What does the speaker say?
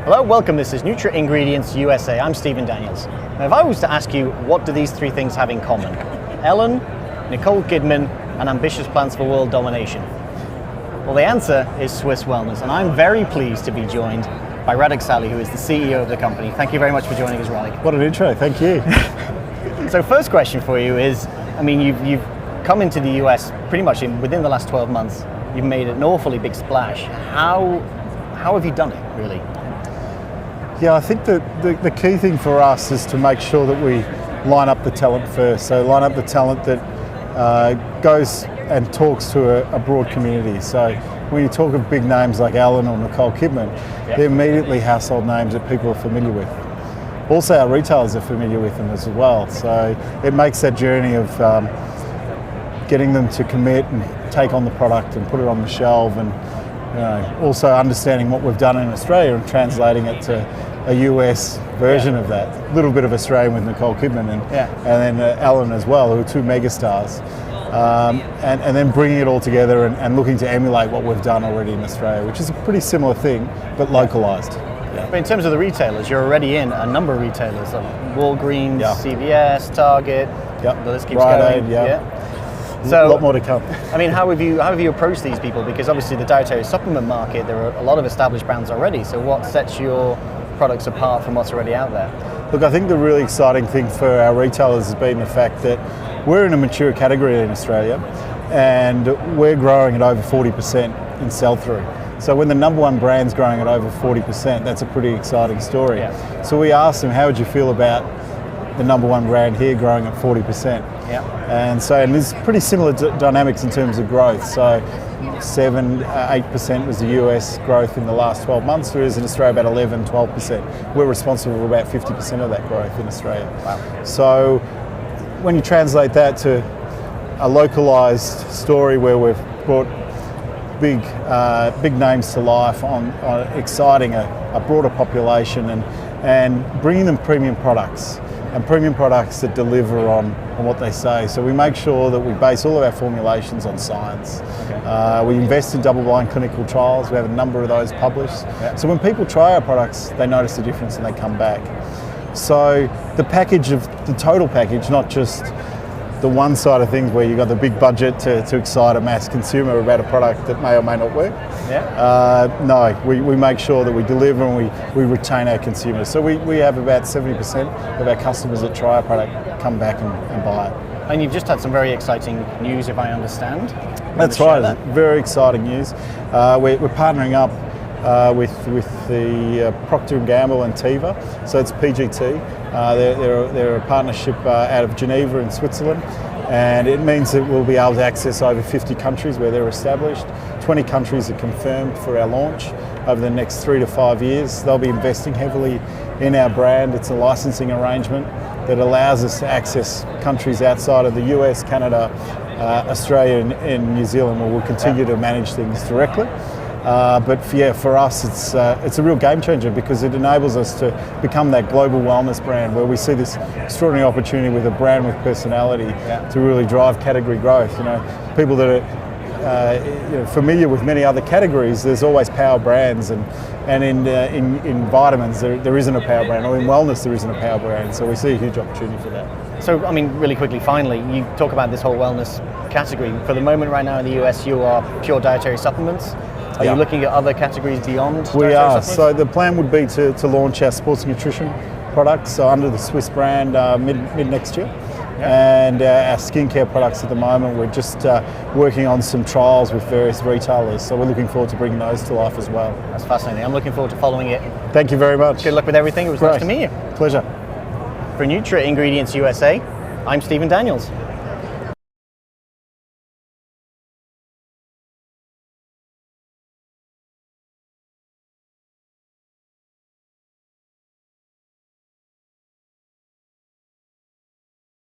Hello, welcome. This is Nutri Ingredients USA. I'm Stephen Daniels. Now, if I was to ask you, what do these three things have in common? Ellen, Nicole Kidman, and ambitious plans for world domination. Well, the answer is Swiss wellness, and I'm very pleased to be joined by RSali, who is the CEO of the company. Thank you very much for joining us, Raleigh. What an intro, thank you. So first question for you is, you've come into the US pretty much within the last 12 months. You've made an awfully big splash. How have you done it, really? Yeah, I think that the key thing for us is to make sure that we line up the talent first. So line up the talent that goes and talks to a broad community. So when you talk of big names like Alan or Nicole Kidman, they're immediately household names that people are familiar with. Also, our retailers are familiar with them as well. So it makes that journey of getting them to commit and take on the product and put it on the shelf, and also understanding what we've done in Australia and translating it to a US version of that. A little bit of Australian with Nicole Kidman and then Alan as well, who are two megastars. And then bringing it all together and looking to emulate what we've done already in Australia, which is a pretty similar thing, but localised. But in terms of the retailers, you're already in a number of retailers, like Walgreens, CVS, Target, the list keeps going. So a lot more to come. How have you approached these people? Because obviously the dietary supplement market, there are a lot of established brands already. So what sets your products apart from what's already out there? Look, I think the really exciting thing for our retailers has been the fact that we're in a mature category in Australia, and we're growing at over 40% in sell-through. So when the number one brand's growing at over 40%, that's a pretty exciting story. So we asked them, how would you feel about the number one brand here growing at 40%? And there's pretty similar dynamics in terms of growth. So 7-8% was the US growth in the last 12 months, whereas in Australia about 11-12%. We're responsible for about 50% of that growth in Australia. So when you translate that to a localised story where we've brought big names to life on exciting a broader population and bringing them premium products, and premium products that deliver on what they say. So we make sure that we base all of our formulations on science. We invest in double-blind clinical trials. We have a number of those published. So when people try our products, they notice the difference and they come back. So the total package, not just the one side of things where you've got the big budget to excite a mass consumer about a product that may or may not work. No, we make sure that we deliver and we retain our consumers. So we have about 70% of our customers that try our product come back and buy it. And you've just had some very exciting news, if I understand. That's right, very exciting news. We're partnering up with the Procter & Gamble and Teva, so it's PGT. They're a partnership out of Geneva in Switzerland, and it means that we'll be able to access over 50 countries where they're established. 20 countries are confirmed for our launch over the next 3 to 5 years. They'll be investing heavily in our brand. It's a licensing arrangement that allows us to access countries outside of the US, Canada, Australia and New Zealand, where we'll continue to manage things directly. But for us, it's a real game changer because it enables us to become that global wellness brand where we see this extraordinary opportunity with a brand with personality to really drive category growth. People that are familiar with many other categories, there's always power brands, and in vitamins there isn't a power brand, or in wellness there isn't a power brand. So we see a huge opportunity for that. So really quickly, finally, you talk about this whole wellness category. For the moment, right now in the US, you are pure dietary supplements. Are you looking at other categories beyond? We are. So the plan would be to launch our sports nutrition products under the Swiss brand mid next year. And our skincare products at the moment, we're just working on some trials with various retailers. So we're looking forward to bringing those to life as well. That's fascinating. I'm looking forward to following it. Thank you very much. Good luck with everything. It was nice to meet you. Pleasure. For Nutri Ingredients USA, I'm Stephen Daniels.